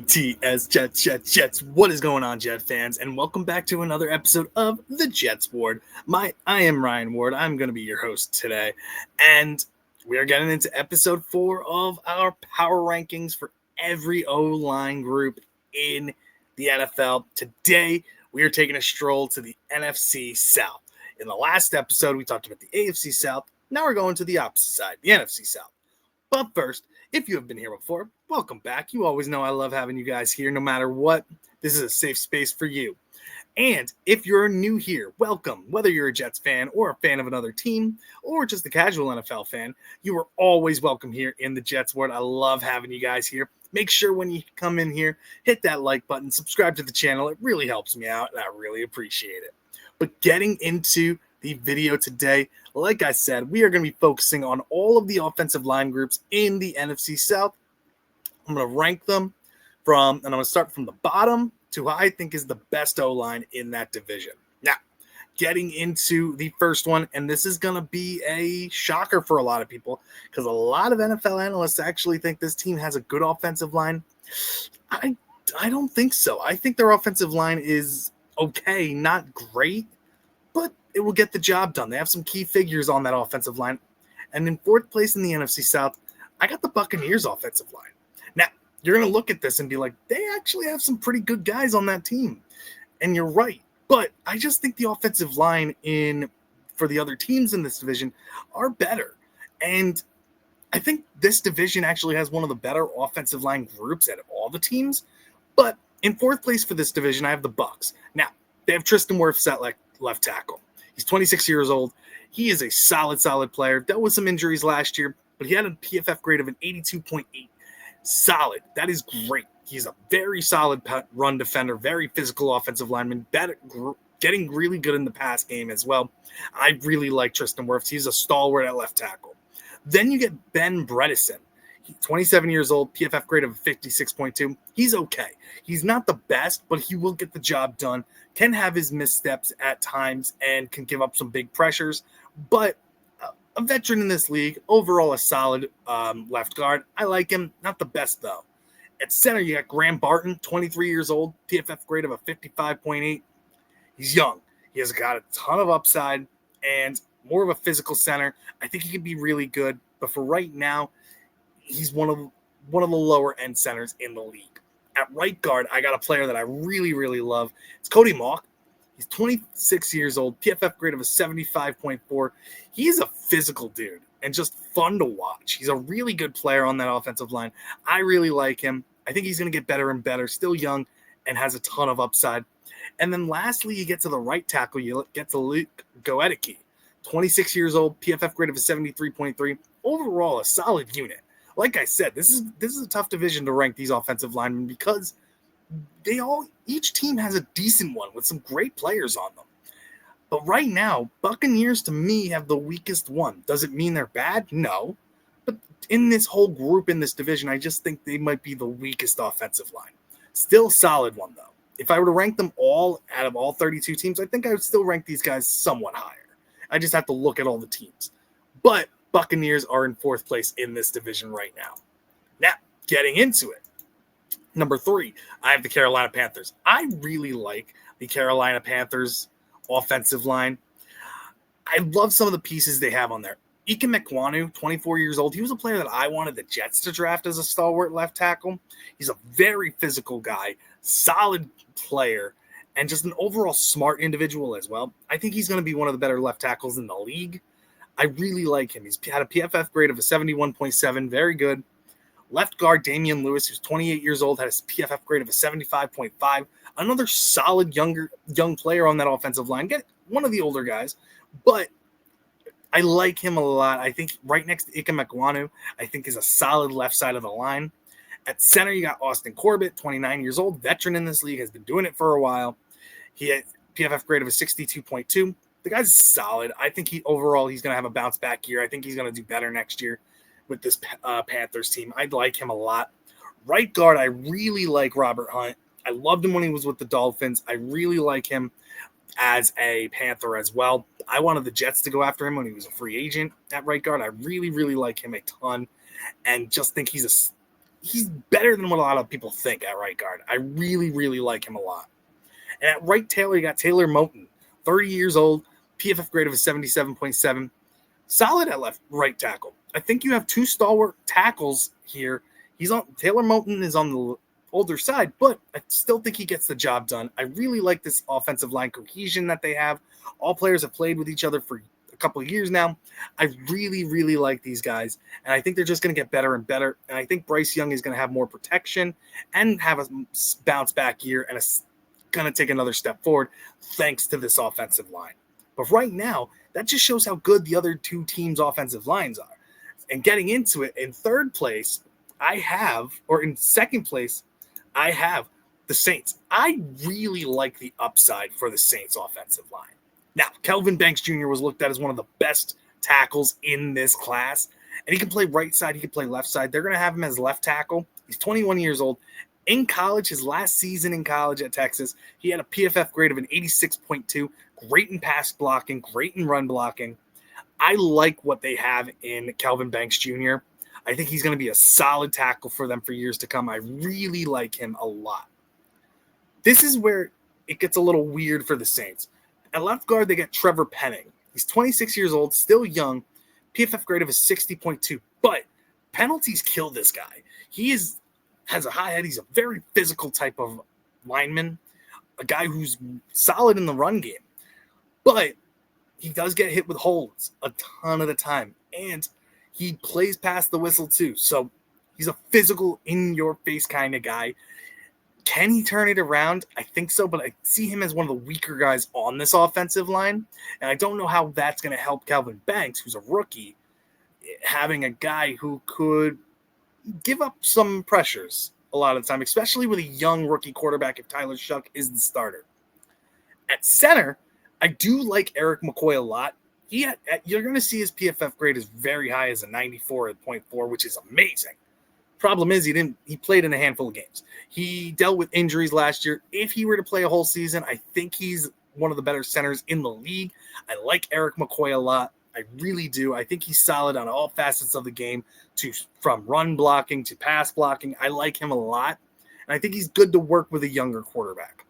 JETS, Jets. What is going on, Jet fans? And welcome back to another episode of the Jets Board. I am Ryan Ward. I'm going to be your host today. And we are getting into episode 4 of our power rankings for every O-line group in the NFL. Today, we are taking a stroll to the NFC South. In the last episode, we talked about the AFC South. Now we're going to the opposite side, the NFC South. But first, if you have been here before, welcome back. You always know I love having you guys here no matter what. This is a safe space for you. And if you're new here, welcome. Whether you're a Jets fan or a fan of another team or just a casual NFL fan, you are always welcome here in the Jets Board. I love having you guys here. Make sure when you come in here, hit that like button, subscribe to the channel. It really helps me out, and I really appreciate it. But getting into the video today, like I said, we are going to be focusing on all of the offensive line groups in the NFC South. I'm going to rank them and I'm going to start from the bottom to who I think is the best O-line in that division. Now, getting into the first one, and this is going to be a shocker for a lot of people because a lot of NFL analysts actually think this team has a good offensive line. I don't think so. I think their offensive line is okay, not great, but it will get the job done. They have some key figures on that offensive line. And in fourth place in the NFC South, I got the Buccaneers offensive line. Now, you're going to look at this and be like, they actually have some pretty good guys on that team. And you're right. But I just think the offensive line for the other teams in this division are better. And I think this division actually has one of the better offensive line groups at all the teams. But in fourth place for this division, I have the Bucs. Now, they have Tristan Wirfs at left tackle. He's 26 years old. He is a solid player. Dealt with some injuries last year, but he had a PFF grade of an 82.8. Solid. That is great. He's a very solid run defender, very physical offensive lineman, getting really good in the pass game as well. I really like Tristan Wirfs. He's a stalwart at left tackle. Then you get Ben Bredeson. He's 27 years old, PFF grade of 56.2. He's okay. He's not the best, but he will get the job done. Can have his missteps at times and can give up some big pressures, but a veteran in this league, overall a solid left guard. I like him. Not the best, though. At center, you got Graham Barton, 23 years old, PFF grade of a 55.8. He's young. He has got a ton of upside and more of a physical center. I think he could be really good, but for right now, he's one of the lower end centers in the league. At right guard, I got a player that I really love. It's Cody Mauch. He's 26 years old, PFF grade of a 75.4. He's a physical dude and just fun to watch. He's a really good player on that offensive line. I really like him. I think he's going to get better and better. Still young and has a ton of upside. And then lastly, you get to the right tackle. You get to Luke Goedeke, 26 years old, PFF grade of a 73.3. Overall, a solid unit. Like I said, this is a tough division to rank these offensive linemen because each team has a decent one with some great players on them. But right now, Buccaneers to me have the weakest one. Does it mean they're bad? No. But in this whole group in this division, I just think they might be the weakest offensive line. Still a solid one, though. If I were to rank them all out of all 32 teams, I think I would still rank these guys somewhat higher. I just have to look at all the teams. But Buccaneers are in fourth place in this division right now. Now, getting into it. Number 3, I have the Carolina Panthers. I really like the Carolina Panthers offensive line. I love some of the pieces they have on there. Ike Mekwonu, 24 years old. He was a player that I wanted the Jets to draft as a stalwart left tackle. He's a very physical guy, solid player, and just an overall smart individual as well. I think he's going to be one of the better left tackles in the league. I really like him. He's had a PFF grade of a 71.7, very good. Left guard Damian Lewis, who's 28 years old, had a PFF grade of a 75.5. Another solid young player on that offensive line. Get one of the older guys, but I like him a lot. I think right next to Ike Mekwonu, I think is a solid left side of the line. At center, you got Austin Corbett, 29 years old, veteran in this league, has been doing it for a while. He had PFF grade of a 62.2. The guy's solid. I think he's going to have a bounce back year. I think he's going to do better next year with this Panthers team. I like him a lot. Right guard, I really like Robert Hunt. I loved him when he was with the Dolphins. I really like him as a Panther as well. I wanted the Jets to go after him when he was a free agent at right guard. I really like him a ton and just think he's he's better than what a lot of people think at right guard. I really, really like him a lot. And at right tackle, you got Taylor Moton, 30 years old, PFF grade of a 77.7. Solid at right tackle. I think you have two stalwart tackles here. Taylor Moton is on the older side, but I still think he gets the job done. I really like this offensive line cohesion that they have. All players have played with each other for a couple of years now. I really, really like these guys, and I think they're just going to get better and better. And I think Bryce Young is going to have more protection and have a bounce back year and going to take another step forward thanks to this offensive line. But right now, that just shows how good the other two teams' offensive lines are. And getting into it, in third place, in second place, I have the Saints. I really like the upside for the Saints offensive line. Now, Kelvin Banks Jr. was looked at as one of the best tackles in this class, and he can play right side, he can play left side. They're going to have him as left tackle. He's 21 years old. In college, his last season in college at Texas, he had a PFF grade of an 86.2, great in pass blocking, great in run blocking. I like what they have in Kelvin Banks Jr. I think he's going to be a solid tackle for them for years to come. I really like him a lot. This is where it gets a little weird for the Saints. At left guard, they get Trevor Penning. He's 26 years old, still young, PFF grade of a 60.2, but penalties kill this guy. He has a high head. He's a very physical type of lineman, a guy who's solid in the run game, but he does get hit with holds a ton of the time, and he plays past the whistle too. So he's a physical, in-your-face kind of guy. Can he turn it around? I think so, but I see him as one of the weaker guys on this offensive line, and I don't know how that's going to help Kelvin Banks, who's a rookie, having a guy who could give up some pressures a lot of the time, especially with a young rookie quarterback if Tyler Shuck is the starter. At center, I do like Eric McCoy a lot. You're going to see his PFF grade is very high as a 94.4, which is amazing. Problem is he played in a handful of games. He dealt with injuries last year. If he were to play a whole season, I think he's one of the better centers in the league. I like Eric McCoy a lot. I really do. I think he's solid on all facets of the game, from run blocking to pass blocking. I like him a lot, and I think he's good to work with a younger quarterback.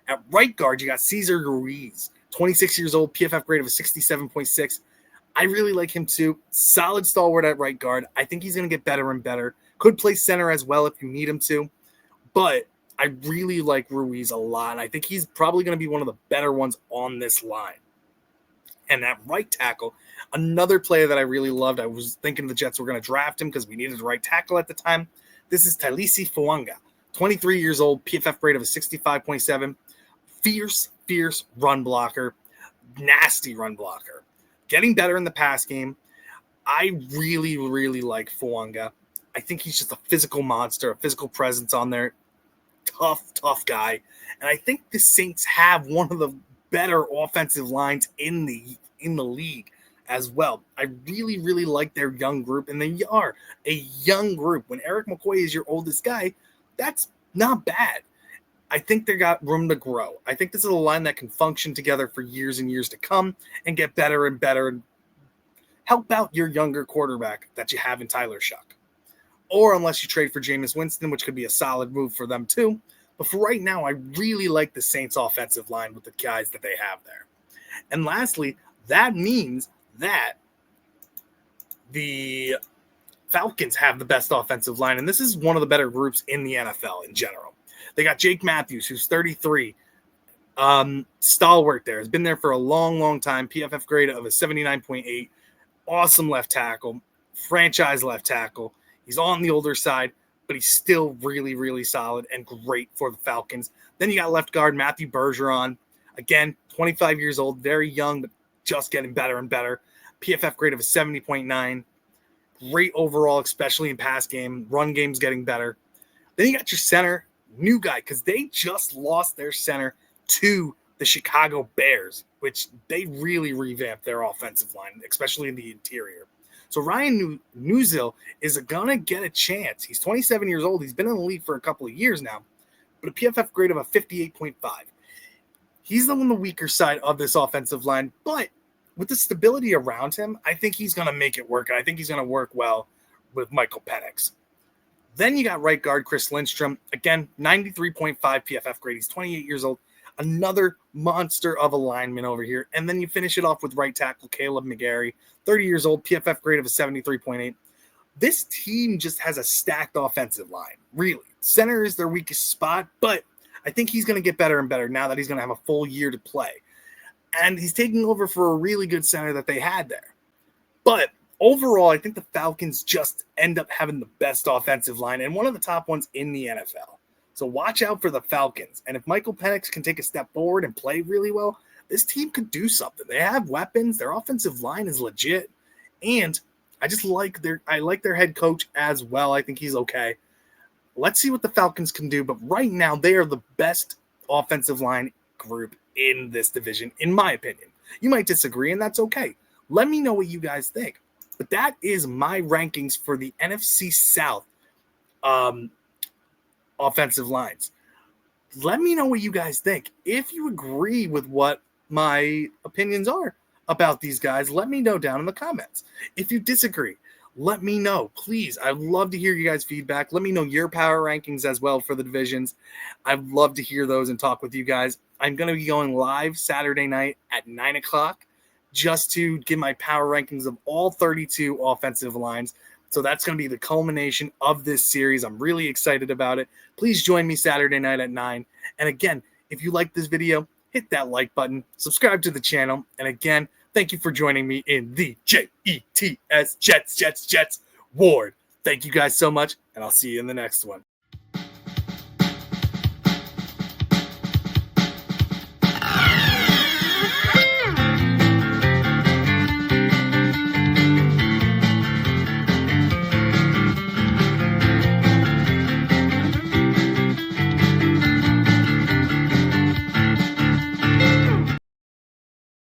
At right guard, you got Cesar Ruiz, 26 years old, PFF grade of a 67.6. I really like him too. Solid stalwart at right guard. I think he's going to get better and better. Could play center as well if you need him to, but I really like Ruiz a lot, and I think he's probably going to be one of the better ones on this line. And at right tackle, another player that I really loved, I was thinking the Jets were going to draft him because we needed a right tackle at the time. This is Talisi Fuanga, 23 years old, PFF grade of a 65.7. Fierce run blocker, nasty run blocker. Getting better in the pass game. I really, really like Fuanga. I think he's just a physical monster, a physical presence on there. Tough guy. And I think the Saints have one of the better offensive lines in the league as well. I really, really like their young group, and they are a young group. When Eric McCoy is your oldest guy, that's not bad. I think they got room to grow. I think this is a line that can function together for years and years to come and get better and better and help out your younger quarterback that you have in Tyler Shuck. Or unless you trade for Jameis Winston, which could be a solid move for them too. But for right now, I really like the Saints offensive line with the guys that they have there. And lastly, that means that the Falcons have the best offensive line, and this is one of the better groups in the NFL in general. They got Jake Matthews, who's 33, stalwart there, has been there for a long time, PFF grade of a 79.8, awesome left tackle, franchise left tackle. He's on the older side, but he's still really, really solid and great for the Falcons. Then you got left guard Matthew Bergeron, again, 25 years old, very young, but just getting better and better. PFF grade of a 70.9. Great overall, especially in pass game. Run game's getting better. Then you got your center, new guy, because they just lost their center to the Chicago Bears, which they really revamped their offensive line, especially in the interior. So Ryan Nuzil is going to get a chance. He's 27 years old. He's been in the league for a couple of years now, but a PFF grade of a 58.5. He's on the weaker side of this offensive line, but with the stability around him, I think he's going to make it work. And I think he's going to work well with Michael Penix. Then you got right guard Chris Lindstrom. Again, 93.5 PFF grade. He's 28 years old. Another monster of a lineman over here. And then you finish it off with right tackle Caleb McGarry, 30 years old, PFF grade of a 73.8. This team just has a stacked offensive line, really. Center is their weakest spot, but I think he's going to get better and better now that he's going to have a full year to play. And he's taking over for a really good center that they had there. But overall, I think the Falcons just end up having the best offensive line and one of the top ones in the NFL. So watch out for the Falcons. And if Michael Penix can take a step forward and play really well, this team could do something. They have weapons. Their offensive line is legit. And I like their head coach as well. I think he's okay. Let's see what the Falcons can do. But right now, they are the best offensive line group in this division, in my opinion. You might disagree, and that's okay. Let me know what you guys think. But that is my rankings for the NFC South offensive lines. Let me know what you guys think. If you agree with what my opinions are about these guys, let me know down in the comments. If you disagree, let me know. Please, I'd love to hear you guys' feedback. Let me know your power rankings as well for the divisions. I'd love to hear those and talk with you guys. I'm going to be going live Saturday night at 9 o'clock just to give my power rankings of all 32 offensive lines. So that's going to be the culmination of this series. I'm really excited about it. Please join me Saturday night at 9. And again, if you like this video, hit that like button, subscribe to the channel. And again, thank you for joining me in the JETS Jets Ward. Thank you guys so much, and I'll see you in the next one.